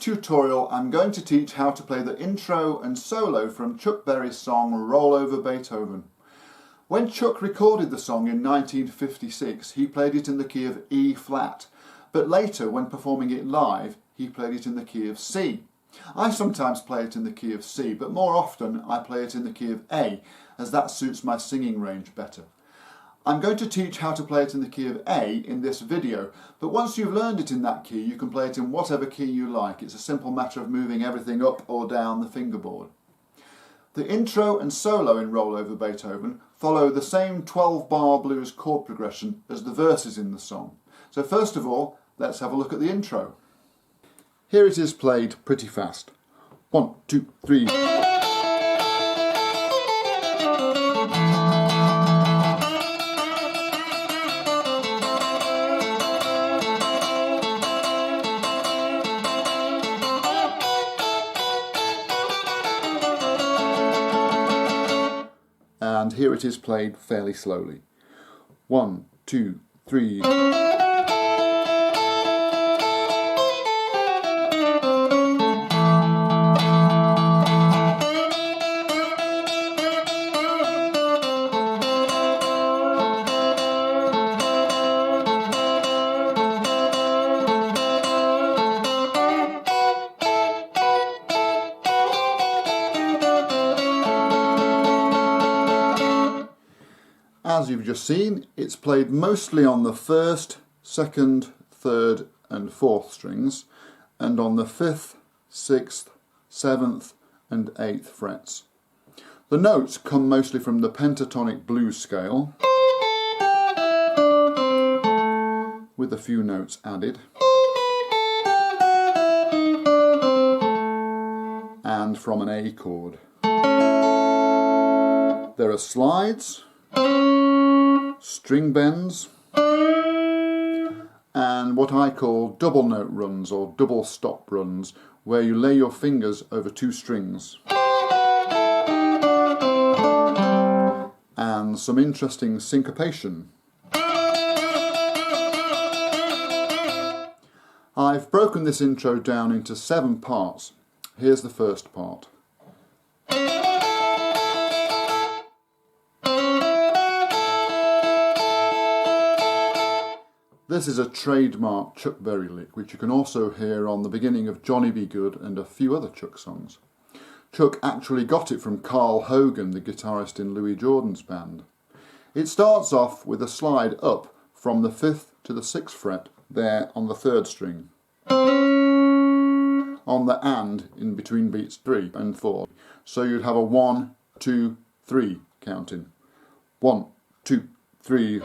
tutorial I'm going to teach how to play the intro and solo from Chuck Berry's song Roll Over Beethoven. When Chuck recorded the song in 1956 he played it in the key of E flat, but later when performing it live he played it in the key of C. I sometimes play it in the key of C, but more often I play it in the key of A, as that suits my singing range better. I'm going to teach how to play it in the key of A in this video, but once you've learned it in that key you can play it in whatever key you like. It's a simple matter of moving everything up or down the fingerboard. The intro and solo in Roll Over Beethoven follow the same 12-bar blues chord progression as the verses in the song. So first of all, let's have a look at the intro. Here it is played pretty fast. 1, 2, 3. And here it is played fairly slowly. 1, 2, 3. As you've just seen, it's played mostly on the 1st, 2nd, 3rd and 4th strings, and on the 5th, 6th, 7th and 8th frets. The notes come mostly from the pentatonic blues scale, with a few notes added, and from an A chord. There are slides, string bends, and what I call double note runs or double stop runs, where you lay your fingers over 2 strings. And some interesting syncopation. I've broken this intro down into 7 parts. Here's the first part. This is a trademark Chuck Berry lick, which you can also hear on the beginning of Johnny Be Good and a few other Chuck songs. Chuck actually got it from Carl Hogan, the guitarist in Louis Jordan's band. It starts off with a slide up from the 5th to the 6th fret, there on the 3rd string, on the and in between beats 3 and 4. So you'd have a 1, 2, 3 counting. 1, 2, 3.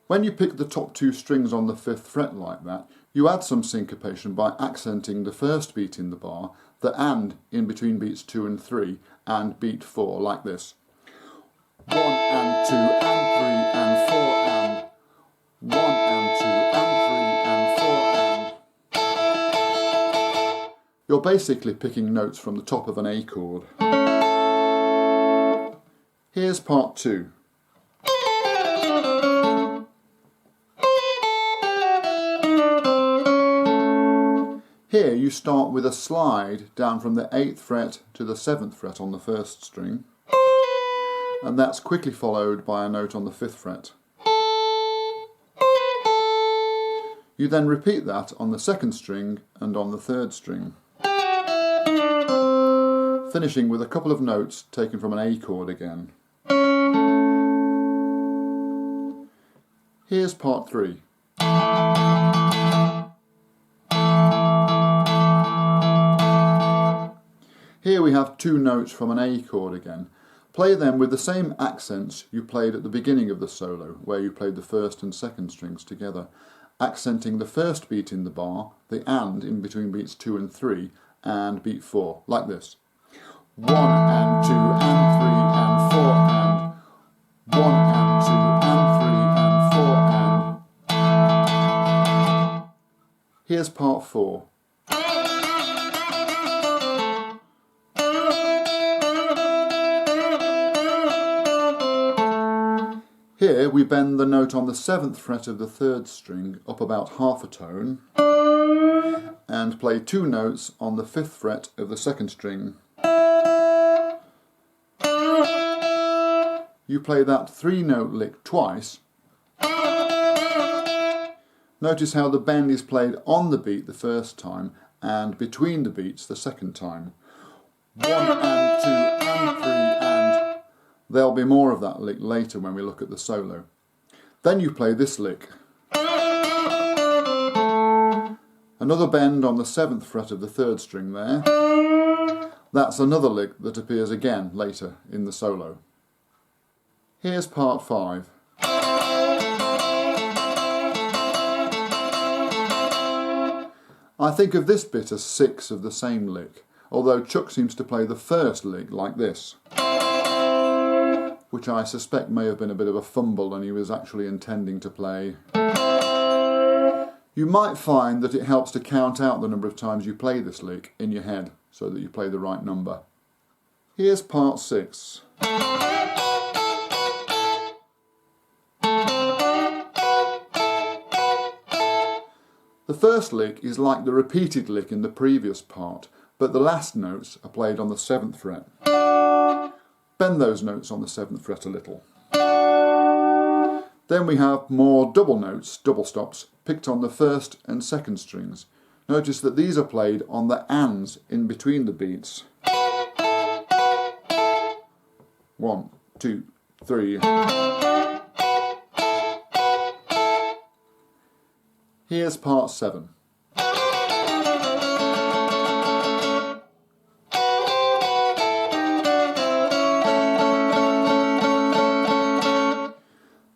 When you pick the top 2 strings on the 5th fret like that, you add some syncopation by accenting the first beat in the bar, the and in between beats 2 and 3, and beat 4 like this. 1 and 2 and 3 and 4 and 1 and 2 and 3 and 4 and. You're basically picking notes from the top of an A chord. Here's part 2. Here you start with a slide down from the 8th fret to the 7th fret on the 1st string, and that's quickly followed by a note on the 5th fret. You then repeat that on the 2nd string and on the 3rd string, finishing with a couple of notes taken from an A chord again. Here's part 3. Here we have 2 notes from an A chord again. Play them with the same accents you played at the beginning of the solo, where you played the 1st and 2nd strings together, accenting the first beat in the bar, the and in between beats 2 and 3, and beat 4, like this. 1 and 2 and 3 and 4 and 1 and 2 and 3 and 4 and. Here's part 4. Here we bend the note on the 7th fret of the 3rd string up about half a tone and play 2 notes on the 5th fret of the 2nd string. You play that 3-note lick twice. Notice how the bend is played on the beat the first time and between the beats the second time. 1 and 2 and 3 and... There'll be more of that lick later when we look at the solo. Then you play this lick. Another bend on the 7th fret of the 3rd string there. That's another lick that appears again later in the solo. Here's part 5. I think of this bit as 6 of the same lick, although Chuck seems to play the first lick like this, which I suspect may have been a bit of a fumble and he was actually intending to play. You might find that it helps to count out the number of times you play this lick in your head so that you play the right number. Here's part 6. The first lick is like the repeated lick in the previous part, but the last notes are played on the 7th fret. Bend those notes on the 7th fret a little. Then we have more double notes, double stops, picked on the 1st and 2nd strings. Notice that these are played on the ands in between the beats. 1, 2, 3. Here's part 7.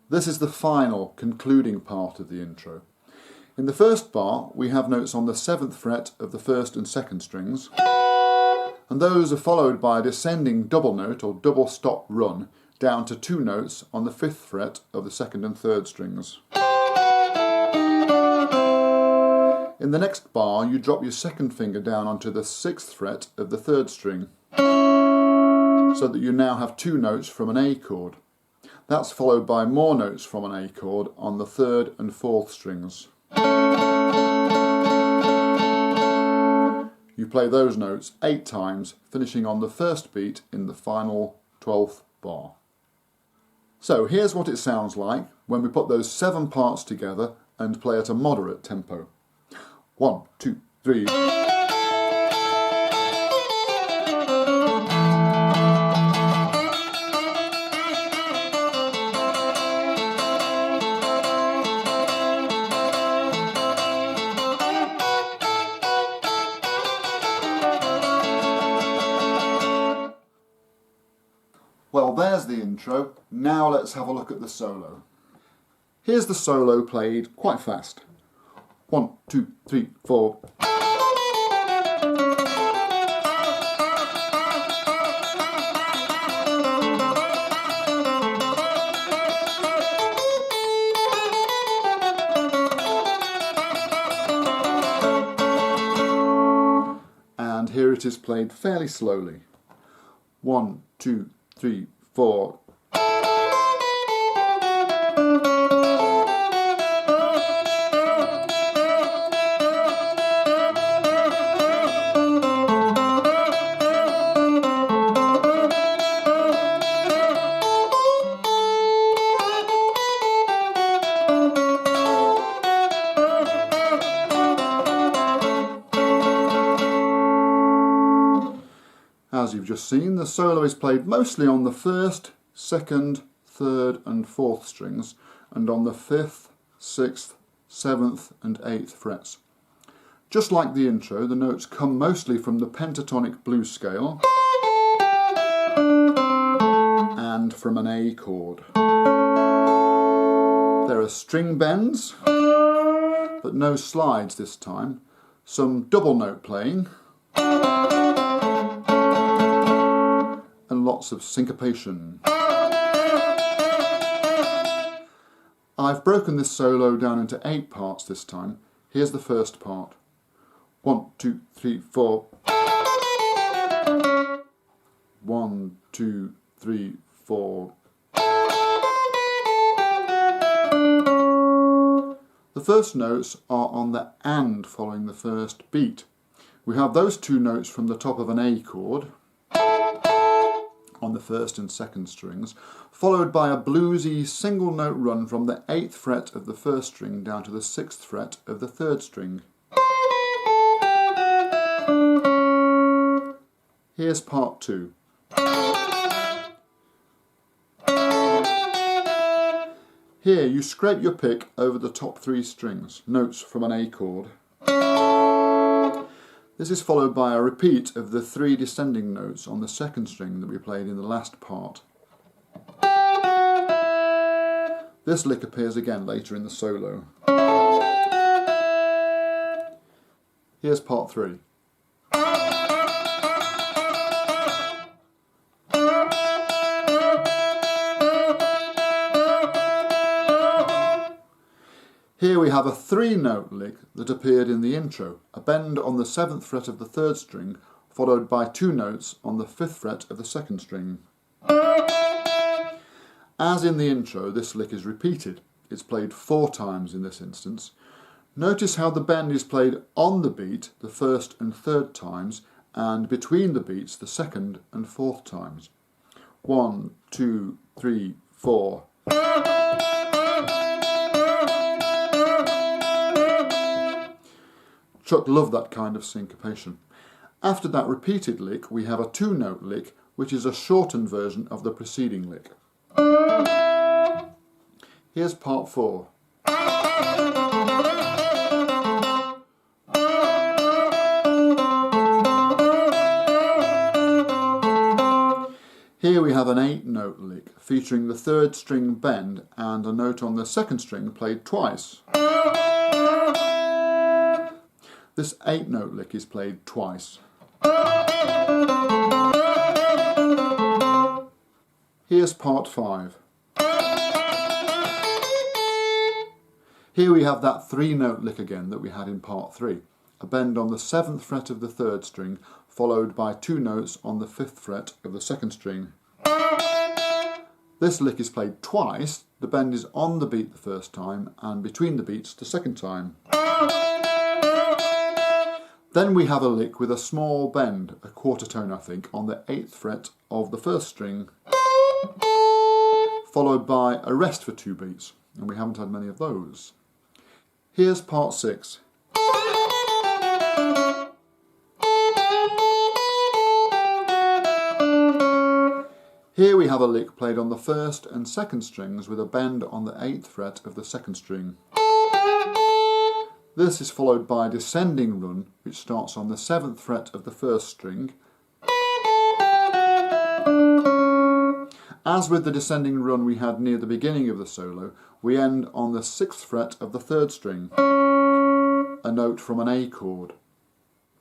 This is the final, concluding part of the intro. In the first bar, we have notes on the 7th fret of the 1st and 2nd strings, and those are followed by a descending double note or double stop run down to 2 notes on the 5th fret of the 2nd and 3rd strings. In the next bar, you drop your 2nd finger down onto the 6th fret of the 3rd string, so that you now have 2 notes from an A chord. That's followed by more notes from an A chord on the 3rd and 4th strings. You play those notes 8 times, finishing on the first beat in the final 12th bar. So here's what it sounds like when we put those 7 parts together and play at a moderate tempo. 1, 2, 3. Well, there's the intro. Now let's have a look at the solo. Here's the solo played quite fast. 1, 2, 3, 4. And here it is played fairly slowly. 1, 2, 3, 4. As you've just seen, the solo is played mostly on the 1st, 2nd, 3rd and 4th strings, and on the 5th, 6th, 7th and 8th frets. Just like the intro, the notes come mostly from the pentatonic blues scale and from an A chord. There are string bends, but no slides this time, some double note playing, and lots of syncopation. I've broken this solo down into 8 parts this time. Here's the first part. 1, 2, 3, 4. 1, 2, 3, 4. The first notes are on the and following the first beat. We have those two notes from the top of an A chord on the first and second strings, followed by a bluesy single note run from the 8th fret of the first string down to the 6th fret of the third string. Here's part 2. Here you scrape your pick over the top 3 strings, notes from an A chord. This is followed by a repeat of the 3 descending notes on the second string that we played in the last part. This lick appears again later in the solo. Here's part 3. Here we have a 3-note lick that appeared in the intro, a bend on the 7th fret of the third string, followed by 2 notes on the 5th fret of the second string. As in the intro, this lick is repeated. It's played 4 times in this instance. Notice how the bend is played on the beat the first and third times, and between the beats the second and fourth times. 1, 2, 3, 4. Chuck loved that kind of syncopation. After that repeated lick, we have a 2-note lick, which is a shortened version of the preceding lick. Here's part 4. Here we have an 8-note lick, featuring the third string bend and a note on the second string played twice. This 8-note lick is played twice. Here's part 5. Here we have that 3-note lick again that we had in part 3. A bend on the 7th fret of the third string, followed by 2 notes on the 5th fret of the second string. This lick is played twice. The bend is on the beat the first time and between the beats the second time. Then we have a lick with a small bend, a quarter tone I think, on the 8th fret of the first string, followed by a rest for 2 beats, and we haven't had many of those. Here's part 6. Here we have a lick played on the first and second strings with a bend on the 8th fret of the second string. This is followed by a descending run, which starts on the 7th fret of the first string. As with the descending run we had near the beginning of the solo, we end on the 6th fret of the third string, a note from an A chord.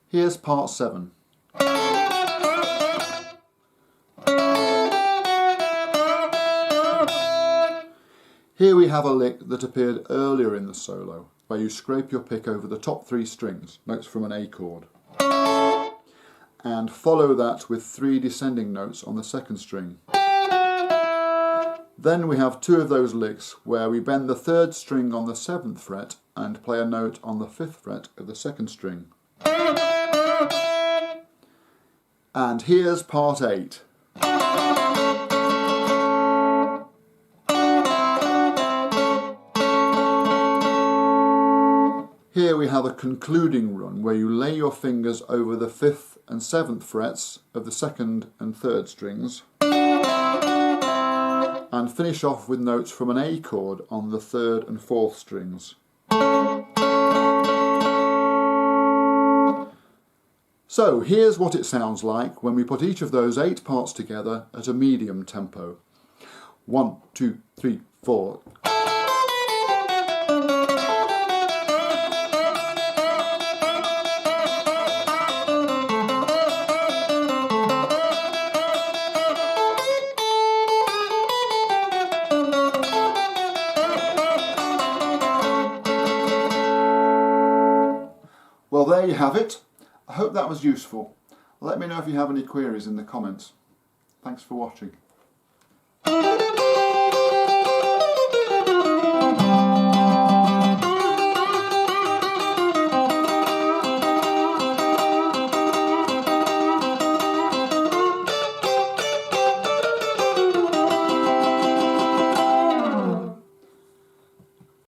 Here's part 7. Here we have a lick that appeared earlier in the solo, where you scrape your pick over the top 3 strings, notes from an A chord, and follow that with 3 descending notes on the second string. Then we have 2 of those licks where we bend the third string on the 7th fret and play a note on the 5th fret of the second string. And here's part 8. Here we have a concluding run where you lay your fingers over the 5th and 7th frets of the second and third strings and finish off with notes from an A chord on the 3rd and 4th strings. So here's what it sounds like when we put each of those 8 parts together at a medium tempo. 1, 2, 3, 4. Well, there you have it. I hope that was useful. Let me know if you have any queries in the comments. Thanks for watching.